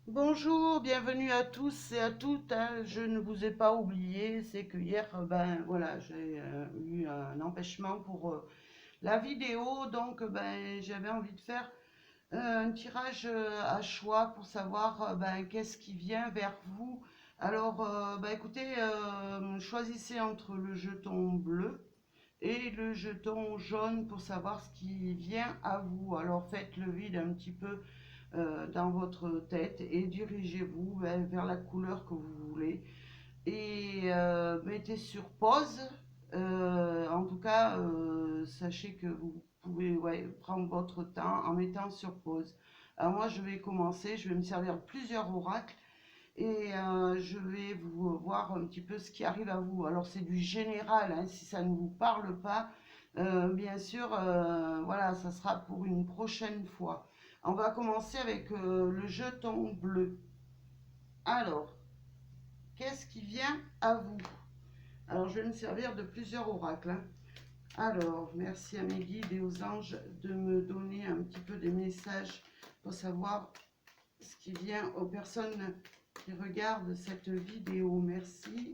Bonjour, bienvenue à tous et à toutes, hein. Je ne vous ai pas oublié, c'est que hier, ben voilà, j'ai eu un empêchement pour la vidéo, donc ben j'avais envie de faire un tirage à choix pour savoir ben qu'est-ce qui vient vers vous. Alors, ben écoutez, choisissez entre le jeton bleu et le jeton jaune pour savoir ce qui vient à vous. Alors faites le vide un petit peu dans votre tête et dirigez-vous vers la couleur que vous voulez et mettez sur pause. En tout cas, sachez que vous pouvez, ouais, prendre votre temps en mettant sur pause. Alors moi, je vais commencer, je vais me servir de plusieurs oracles et je vais vous voir un petit peu ce qui arrive à vous. Alors c'est du général, hein, si ça ne vous parle pas, bien sûr, voilà, ça sera pour une prochaine fois. On va commencer avec le jeton bleu. Alors, qu'est-ce qui vient à vous? Alors, je vais me servir de plusieurs oracles, hein. Alors, merci à mes guides et aux anges de me donner un petit peu des messages pour savoir ce qui vient aux personnes qui regardent cette vidéo. Merci.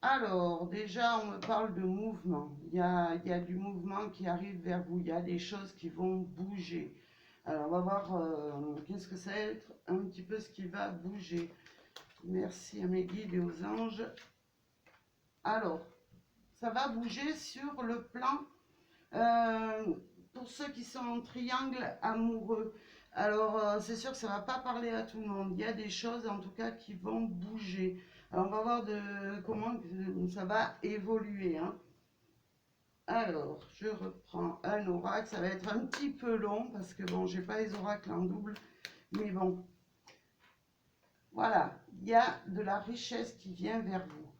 Alors, déjà, on me parle de mouvement. Il y a du mouvement qui arrive vers vous. Il y a des choses qui vont bouger. Alors, on va voir qu'est-ce que ça va être, un petit peu ce qui va bouger. Merci à mes guides et aux anges. Alors, ça va bouger sur le plan, euh, pour ceux qui sont en triangle amoureux. Alors, c'est sûr que ça ne va pas parler à tout le monde. Il y a des choses, en tout cas, qui vont bouger. Alors, on va voir comment ça va évoluer, hein. Alors, je reprends un oracle. Ça va être un petit peu long parce que bon, j'ai pas les oracles en double. Mais bon, voilà, il y a de la richesse qui vient vers vous.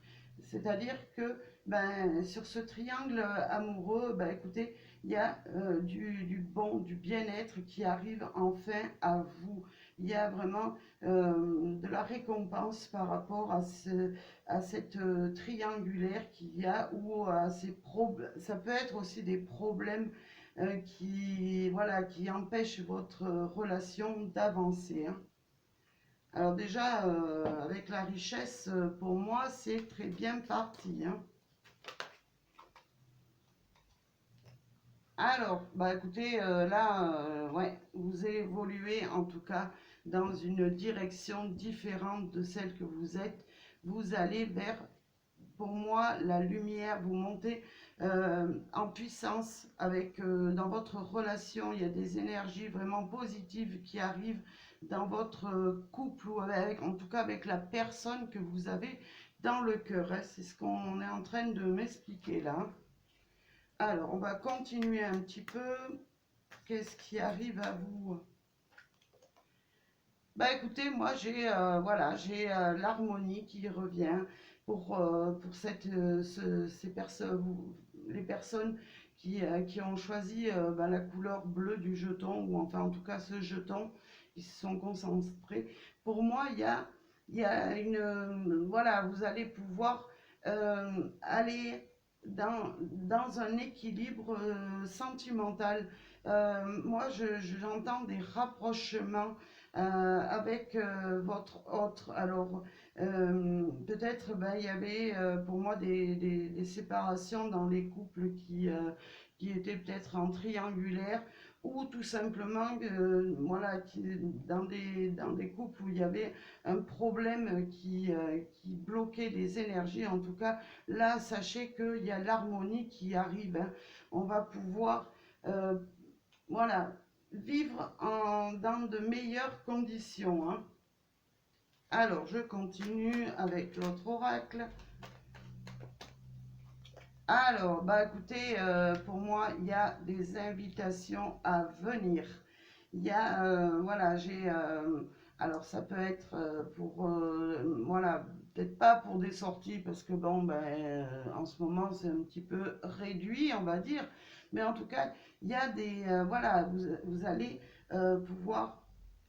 C'est-à-dire que ben, sur ce triangle amoureux, ben, écoutez, il y a du bon, du bien-être qui arrive enfin à vous. Il y a vraiment de la récompense par rapport à cette triangulaire qu'il y a ou à ces problèmes. Ça peut être aussi des problèmes qui, voilà, qui empêchent votre relation d'avancer, hein. Alors déjà, avec la richesse, pour moi, c'est très bien parti, hein. Alors, bah écoutez, là, ouais, vous évoluez en tout cas dans une direction différente de celle que vous êtes. Vous allez vers, pour moi, la lumière. Vous montez en puissance avec, dans votre relation. Il y a des énergies vraiment positives qui arrivent dans votre couple ou avec, en tout cas avec la personne que vous avez dans le cœur, hein. C'est ce qu'on est en train de m'expliquer là. Alors, on va continuer un petit peu. Qu'est-ce qui arrive à vous? Bah écoutez, moi j'ai voilà, j'ai l'harmonie qui revient pour les personnes qui ont choisi bah, la couleur bleue du jeton, ou enfin en tout cas ce jeton, qui se sont concentrés. Pour moi, il y a une voilà, vous allez pouvoir aller dans un équilibre sentimental. Moi, j'entends des rapprochements avec votre autre. Alors, peut-être ben, il y avait pour moi des séparations dans les couples qui étaient peut-être en triangulaire, ou tout simplement voilà, dans des couples où il y avait un problème qui bloquait les énergies. En tout cas, là, sachez qu'il y a l'harmonie qui arrive, hein. On va pouvoir euh, voilà, vivre dans de meilleures conditions, hein. Alors, je continue avec l'autre oracle. Alors, bah écoutez, pour moi, il y a des invitations à venir. Il y a, voilà, alors ça peut être pour, voilà, peut-être pas pour des sorties parce que bon, ben, en ce moment c'est un petit peu réduit, on va dire. Mais en tout cas, il y a voilà, vous allez pouvoir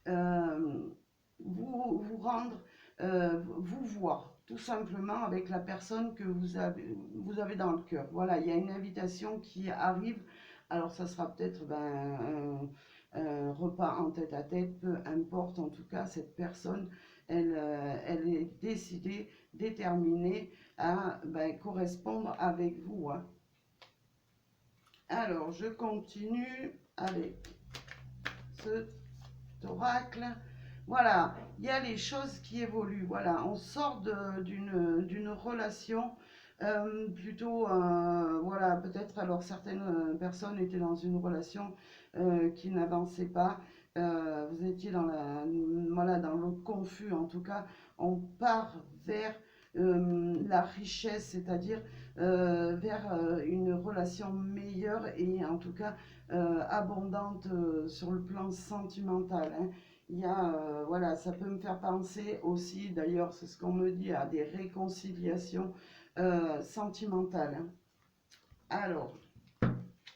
euh, vous rendre, vous voir, tout simplement avec la personne que vous avez dans le cœur. Voilà, il y a une invitation qui arrive. Alors, ça sera peut-être ben, un repas en tête-à-tête, peu importe, en tout cas, cette personne, elle est décidée, déterminée à ben, correspondre avec vous, hein. Alors, je continue avec cet oracle. Voilà, il y a les choses qui évoluent. Voilà, on sort d'une relation plutôt, voilà, peut-être alors certaines personnes étaient dans une relation qui n'avançait pas. Vous étiez dans voilà, dans le confus. En tout cas, on part vers la richesse, c'est-à-dire vers une relation meilleure et en tout cas abondante sur le plan sentimental, hein. Il y a, voilà, ça peut me faire penser aussi, d'ailleurs, c'est ce qu'on me dit, à des réconciliations sentimentales, hein. Alors,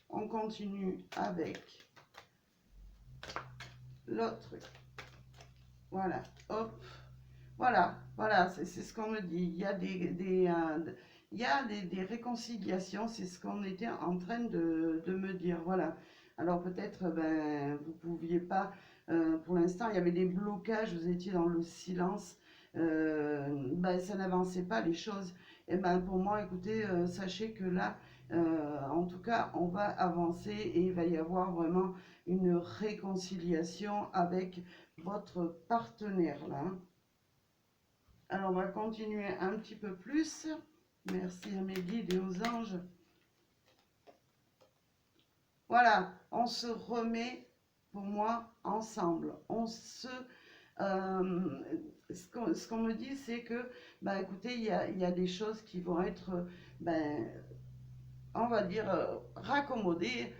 on continue avec l'autre. Voilà, hop. Voilà, c'est ce qu'on me dit. Il y a il y a des réconciliations, c'est ce qu'on était en train de me dire. Voilà. Alors peut-être, ben, vous pouviez pas, pour l'instant, il y avait des blocages, vous étiez dans le silence, ben, ça n'avançait pas les choses. Et ben pour moi, écoutez, sachez que là, en tout cas, on va avancer et il va y avoir vraiment une réconciliation avec votre partenaire là, hein. Alors, on va continuer un petit peu plus. Merci à mes guides et aux anges. Voilà, on se remet, pour moi, ensemble. Euh, ce qu'on me dit, c'est que, bah, écoutez, il y a des choses qui vont être, ben, on va dire, raccommodées.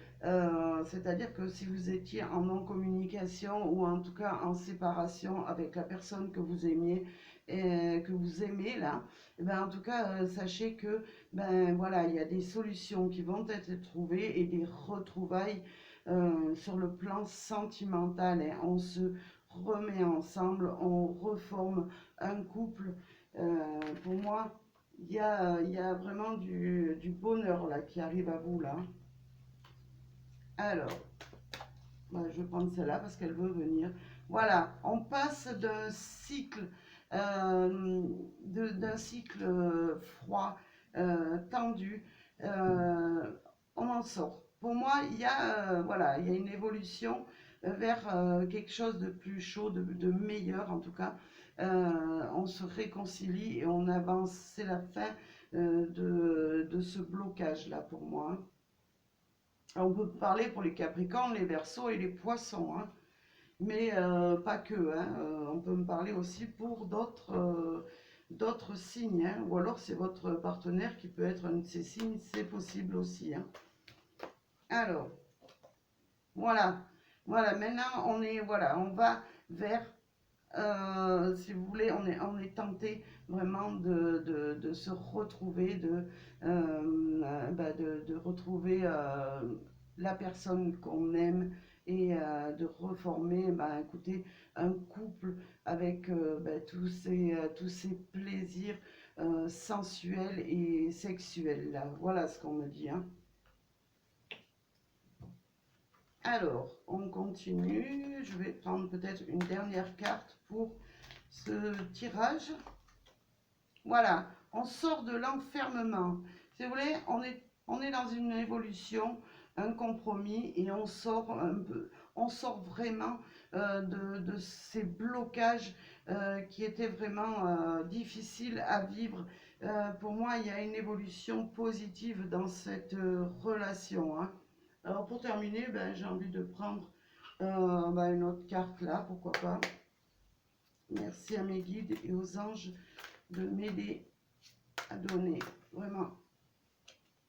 C'est-à-dire que si vous étiez en non-communication ou en tout cas en séparation avec la personne que vous aimiez et que vous aimez là, eh ben, en tout cas, sachez que ben voilà, il y a des solutions qui vont être trouvées et des retrouvailles sur le plan sentimental, hein. On se remet ensemble, on reforme un couple. Pour moi, il y a vraiment du bonheur là qui arrive à vous là. Alors, bah, je vais prendre celle-là parce qu'elle veut venir. Voilà, on passe d'un cycle, euh, d'un cycle froid, tendu. euh, on en sort. Pour moi, il y a, voilà, il y a une évolution vers quelque chose de plus chaud, de meilleur en tout cas. On se réconcilie et on avance. C'est la fin de ce blocage là pour moi, hein. On peut parler pour les Capricornes, les Verseaux et les Poissons, hein, mais pas que, hein. On peut me parler aussi pour d'autres signes, hein, ou alors c'est votre partenaire qui peut être un de ces signes, c'est possible aussi, hein. Alors, voilà, voilà. Maintenant voilà, on va vers, si vous voulez, on est tenté vraiment de se retrouver, de retrouver la personne qu'on aime et de reformer, bah, écoutez, un couple avec bah, tous ces plaisirs sensuels et sexuels, là. Voilà ce qu'on me dit, hein. Alors, on continue. Je vais prendre peut-être une dernière carte pour ce tirage. Voilà, on sort de l'enfermement. Si vous voulez, on est dans une évolution, un compromis, et on sort un peu, on sort vraiment de ces blocages qui étaient vraiment difficiles à vivre. Pour moi, il y a une évolution positive dans cette relation, hein. Alors pour terminer, ben, j'ai envie de prendre ben, une autre carte là, pourquoi pas. Merci à mes guides et aux anges de m'aider à donner vraiment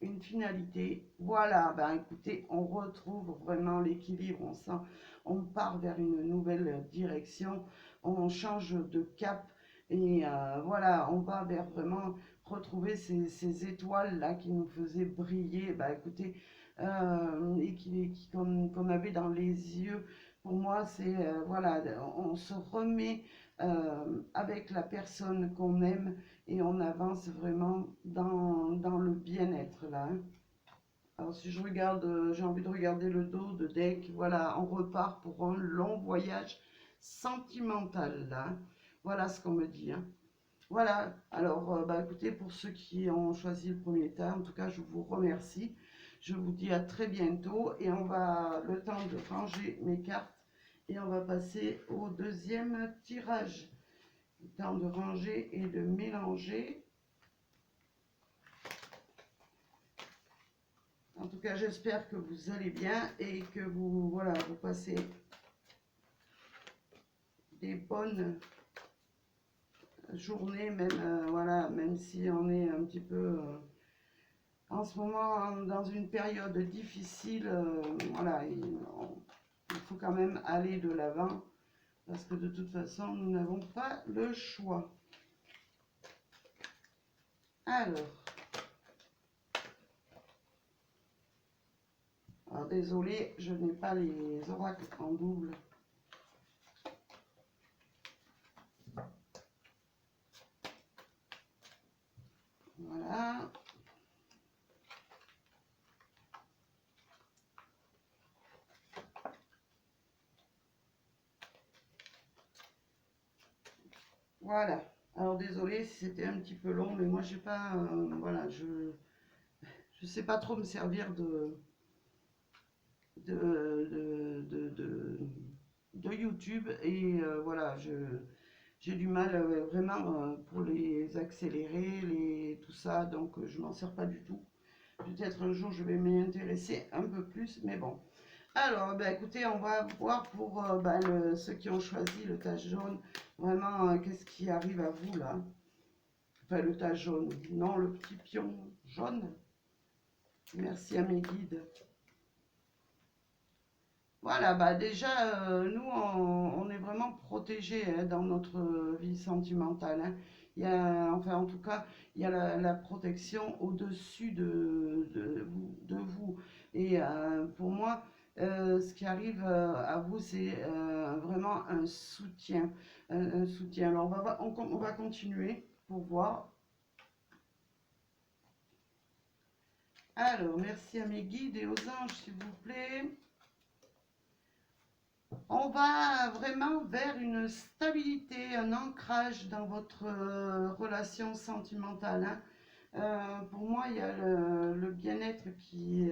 une finalité. Voilà, ben écoutez, on retrouve vraiment l'équilibre, on sent, on part vers une nouvelle direction, on change de cap et voilà, on va vers vraiment retrouver ces étoiles là qui nous faisaient briller. Ben écoutez, et qu'on avait dans les yeux. Pour moi, c'est voilà, on se remet avec la personne qu'on aime et on avance vraiment dans le bien-être là, hein. Alors si je regarde, j'ai envie de regarder le dos de deck, voilà, on repart pour un long voyage sentimental là. Voilà ce qu'on me dit, hein. Voilà, alors bah, écoutez, pour ceux qui ont choisi le premier tas, en tout cas, je vous remercie. Je vous dis à très bientôt et on va le temps de ranger mes cartes et on va passer au deuxième tirage. Le temps de ranger et de mélanger. En tout cas, j'espère que vous allez bien et que vous, voilà, vous passez des bonnes journées, même, voilà, même si on est un petit peu en ce moment dans une période difficile, voilà, il faut quand même aller de l'avant parce que de toute façon, nous n'avons pas le choix. Alors désolé, je n'ai pas les oracles en double. Voilà. Voilà. Alors désolé si c'était un petit peu long, mais moi j'ai pas, voilà, je sais pas trop me servir de, de YouTube et voilà, j'ai du mal vraiment pour les accélérer, tout ça, donc je m'en sers pas du tout. Peut-être un jour je vais m'y intéresser un peu plus, mais bon. Alors, ben, écoutez, on va voir pour ceux qui ont choisi le tas jaune, vraiment, qu'est-ce qui arrive à vous là? Enfin, le tas jaune, non, le petit pion jaune. Merci à mes guides. Voilà, bah déjà, nous, on est vraiment protégés hein, dans notre vie sentimentale, hein. Il y a, enfin, en tout cas, il y a la protection au-dessus de vous. Et pour moi, ce qui arrive à vous, c'est vraiment un soutien. Un soutien. Alors, on va continuer pour voir. Alors, merci à mes guides et aux anges, s'il vous plaît. On va vraiment vers une stabilité, un ancrage dans votre relation sentimentale, hein. Pour moi, il y a le bien-être qui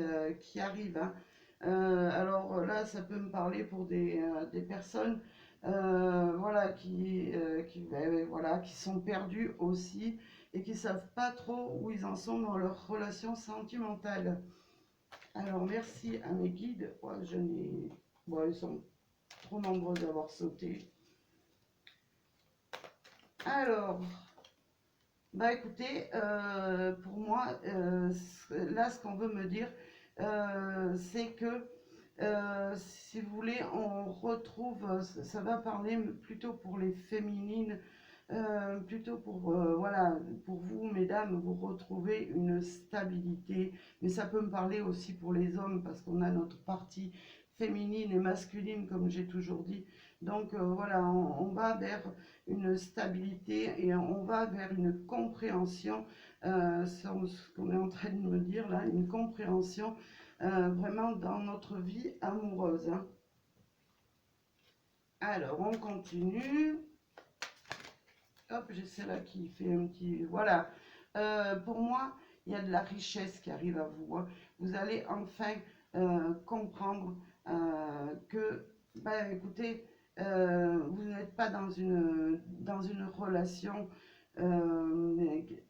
arrive, hein. Alors là, ça peut me parler pour des personnes voilà, voilà, qui sont perdues aussi et qui ne savent pas trop où ils en sont dans leur relation sentimentale. Alors, merci à mes guides. Ouais, bon, ils sont trop nombreux d'avoir sauté. Alors, bah écoutez, pour moi, là, ce qu'on veut me dire, c'est que, si vous voulez, on retrouve, ça va parler plutôt pour les féminines, plutôt pour, voilà, pour vous, mesdames, vous retrouvez une stabilité, mais ça peut me parler aussi pour les hommes, parce qu'on a notre partie féminine et masculine, comme j'ai toujours dit. Donc, voilà, on va vers une stabilité et on va vers une compréhension, sur ce qu'on est en train de me dire là, une compréhension vraiment dans notre vie amoureuse, hein. Alors, on continue. Hop, j'ai celle-là qui fait un petit... Voilà. Pour moi, il y a de la richesse qui arrive à vous, hein. Vous allez enfin comprendre que, bah, écoutez, vous n'êtes pas dans une relation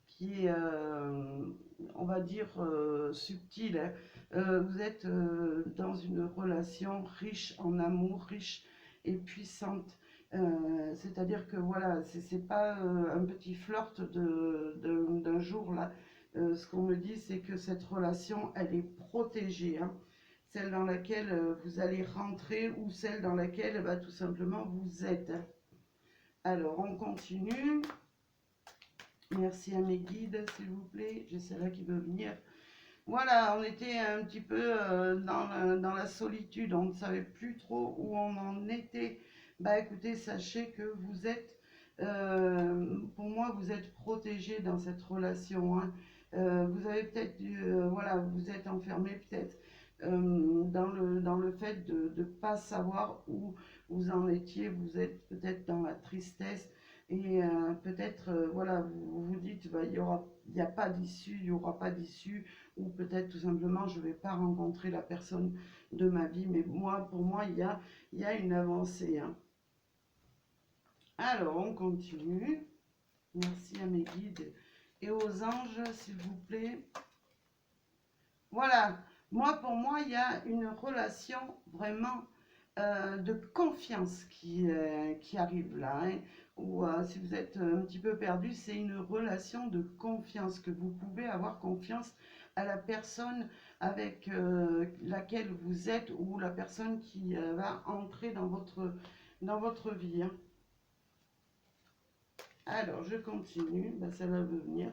qui est, on va dire, subtile, hein. Vous êtes dans une relation riche en amour, riche et puissante. C'est-à-dire que voilà, c'est pas un petit flirt d'un jour là. Ce qu'on me dit, c'est que cette relation, elle est protégée, hein. Celle dans laquelle vous allez rentrer ou celle dans laquelle bah, tout simplement vous êtes, hein. Alors, on continue. Merci à mes guides, s'il vous plaît. J'ai celle-là qui veut venir. Voilà, on était un petit peu dans la solitude, on ne savait plus trop où on en était. Bah écoutez, sachez que vous êtes, pour moi, vous êtes protégé dans cette relation, hein. Vous avez peut-être, voilà, vous êtes enfermé peut-être dans le fait de ne pas savoir où vous en étiez. Vous êtes peut-être dans la tristesse et peut-être, voilà, vous dites, bah, il n'y a pas d'issue, il n'y aura pas d'issue, ou peut-être tout simplement, je ne vais pas rencontrer la personne de ma vie. Mais moi, pour moi, il y a une avancée, hein. Alors, on continue. Merci à mes guides et aux anges, s'il vous plaît. Voilà, pour moi, il y a une relation vraiment de confiance qui arrive là, hein. Ou si vous êtes un petit peu perdu, c'est une relation de confiance, que vous pouvez avoir confiance à la personne avec laquelle vous êtes, ou la personne qui va entrer dans votre vie, hein. Alors, je continue, ben, ça va venir.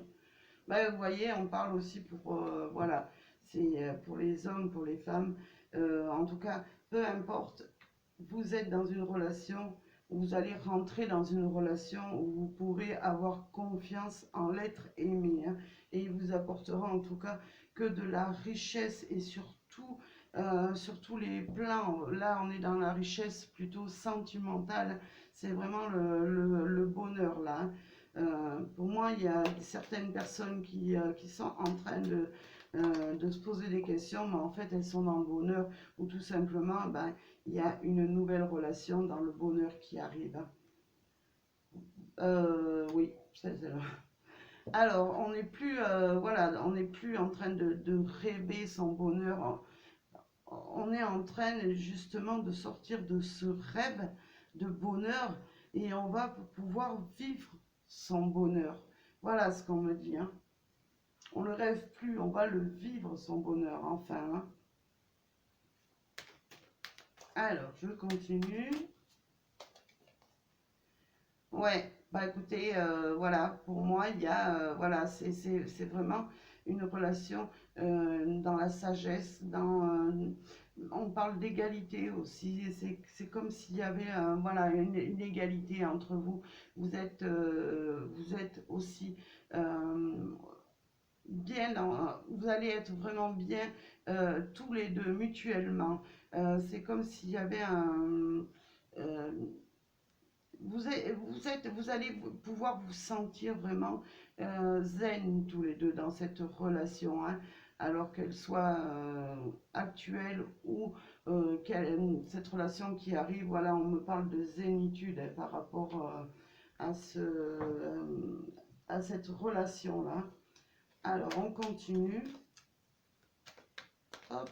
Ben, vous voyez, on parle aussi pour, voilà, c'est pour les hommes, pour les femmes, en tout cas, peu importe, vous êtes dans une relation, vous allez rentrer dans une relation où vous pourrez avoir confiance en l'être aimé, hein, et il vous apportera en tout cas que de la richesse, et surtout, sur tous les plans. Là, on est dans la richesse plutôt sentimentale, c'est vraiment le bonheur là, hein. Pour moi, il y a certaines personnes qui sont en train de se poser des questions, mais en fait, elles sont dans le bonheur, ou tout simplement, ben, il y a une nouvelle relation dans le bonheur qui arrive, hein. Oui, c'est ça. Alors, on n'est plus, voilà, on n'est plus en train de rêver son bonheur. On est en train justement de sortir de ce rêve de bonheur, et on va pouvoir vivre son bonheur. Voilà ce qu'on me dit, hein. On ne le rêve plus, on va le vivre son bonheur, enfin, hein. Alors, je continue. Ouais, bah écoutez, voilà, pour moi, il y a, voilà, c'est vraiment une relation dans la sagesse, on parle d'égalité aussi, c'est comme s'il y avait, voilà, une égalité entre vous. Vous êtes aussi bien, vous allez être vraiment bien tous les deux mutuellement. C'est comme s'il y avait euh, vous allez pouvoir vous sentir vraiment zen tous les deux dans cette relation, hein, alors qu'elle soit actuelle ou cette relation qui arrive. Voilà, on me parle de zénitude, hein, par rapport à cette relation-là. Alors, on continue. Hop,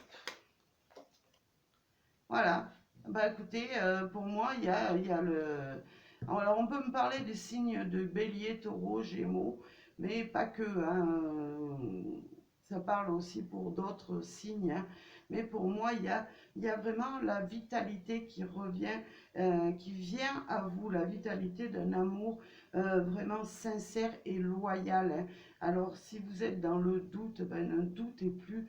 voilà. Bah écoutez, pour moi, il y a le... Alors, on peut me parler des signes de bélier, taureau, gémeaux, mais pas que, hein. Ça parle aussi pour d'autres signes, hein. Mais pour moi, il y a vraiment la vitalité qui revient, qui vient à vous, la vitalité d'un amour vraiment sincère et loyal, hein. Alors, si vous êtes dans le doute, ben, ne doutez plus.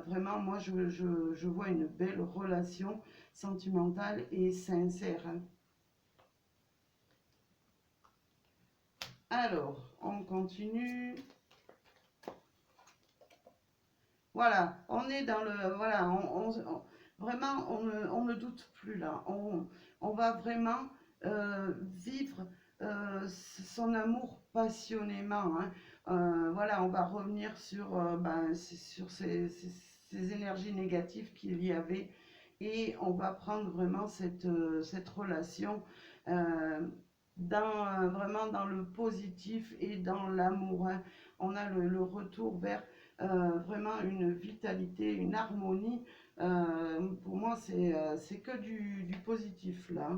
Vraiment, moi, je vois une belle relation sentimentale et sincère, hein. Alors, on continue. Voilà, on est dans le... Voilà, vraiment, on ne doute plus là. On va vraiment vivre son amour passionnément, hein. Voilà, on va revenir sur, ben, sur ces énergies négatives qu'il y avait, et on va prendre vraiment cette relation euh, vraiment dans le positif et dans l'amour, hein. On a le retour vers vraiment une vitalité, une harmonie. Pour moi, c'est que du positif là.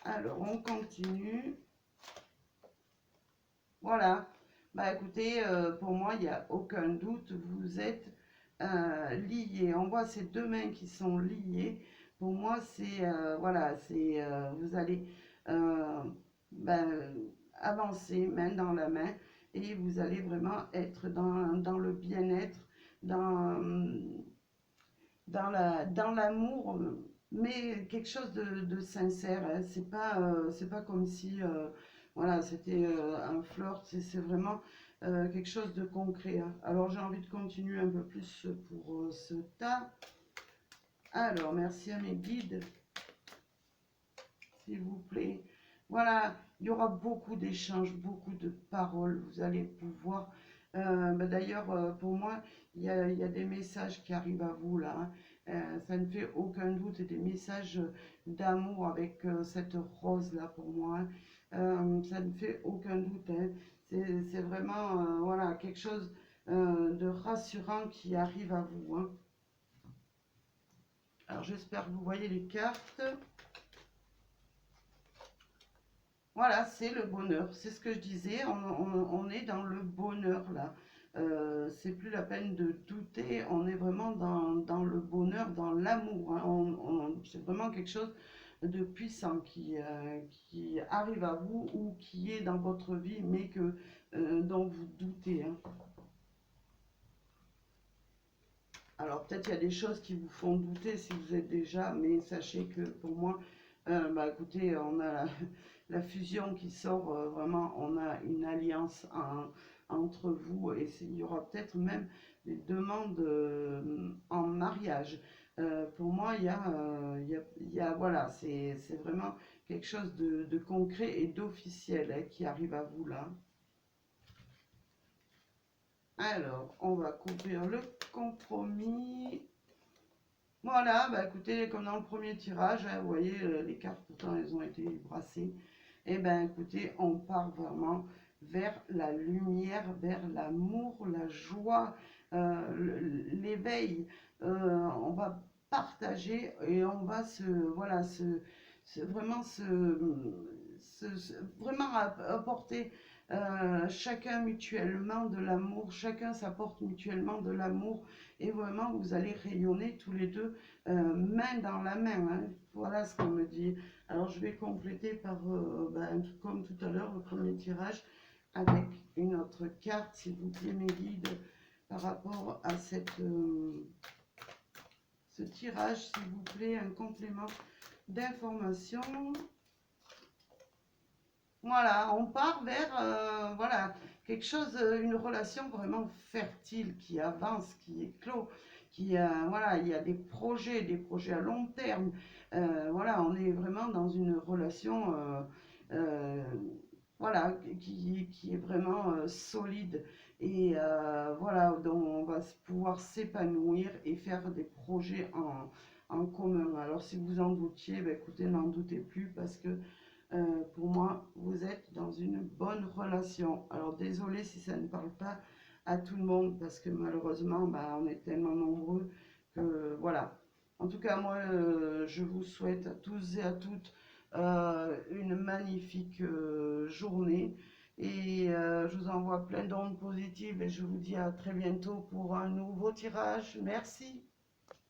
Alors, on continue. Voilà. Bah écoutez, pour moi, il n'y a aucun doute, vous êtes liés. On voit ces deux mains qui sont liées. Pour moi, c'est, voilà, c'est, vous allez euh, ben, avancer main dans la main, et vous allez vraiment être dans le bien-être, dans, dans l'amour, mais quelque chose de sincère, hein. C'est pas comme si voilà, c'était un flirt, c'est vraiment quelque chose de concret, hein. Alors j'ai envie de continuer un peu plus pour ce tas. Alors, merci à mes guides, s'il vous plaît. Voilà, il y aura beaucoup d'échanges, beaucoup de paroles. Vous allez pouvoir... d'ailleurs, pour moi, il y a des messages qui arrivent à vous là, hein. Ça ne fait aucun doute, et des messages d'amour avec cette rose là pour moi, hein. Ça ne fait aucun doute, hein. C'est vraiment voilà, quelque chose de rassurant qui arrive à vous, hein. Alors j'espère que vous voyez les cartes. Voilà, c'est le bonheur. C'est ce que je disais, on est dans le bonheur là. C'est plus la peine de douter, on est vraiment dans le bonheur, dans l'amour, hein. C'est vraiment quelque chose de puissant qui arrive à vous ou qui est dans votre vie, mais dont vous doutez, hein. Alors peut-être il y a des choses qui vous font douter si vous êtes déjà, mais sachez que pour moi, écoutez, on a la fusion qui sort, vraiment, on a une alliance entre vous, et il y aura peut-être même des demandes en mariage. Pour moi, voilà, c'est vraiment quelque chose de concret et d'officiel, hein, qui arrive à vous là. Alors, on va couvrir le compromis. Voilà, écoutez, comme dans le premier tirage, hein, vous voyez, les cartes, pourtant, elles ont été brassées. Et écoutez, on part vraiment vers la lumière, vers l'amour, la joie, l'éveil. On va partager et on va voilà, vraiment vraiment apporter chacun mutuellement de l'amour, chacun s'apporte mutuellement de l'amour, et vraiment vous allez rayonner tous les deux main dans la main, hein. Voilà ce qu'on me dit. Alors je vais compléter par, comme tout à l'heure, le premier tirage avec une autre carte, s'il vous plaît mes guides, par rapport à ce tirage, s'il vous plaît, un complément d'information. Voilà, on part vers voilà, quelque chose, une relation vraiment fertile, qui avance, qui éclot, voilà, il y a des projets à long terme. Voilà, on est vraiment dans une relation, euh, voilà, qui est vraiment solide, et voilà, dont on va pouvoir s'épanouir et faire des projets en commun. Alors si vous en doutiez, écoutez, n'en doutez plus, parce que pour moi, vous êtes dans une bonne relation. Alors désolé si ça ne parle pas à tout le monde, parce que malheureusement, on est tellement nombreux que voilà. En tout cas, moi, je vous souhaite à tous et à toutes une magnifique journée, et je vous envoie plein d'ondes positives, et je vous dis à très bientôt pour un nouveau tirage. Merci.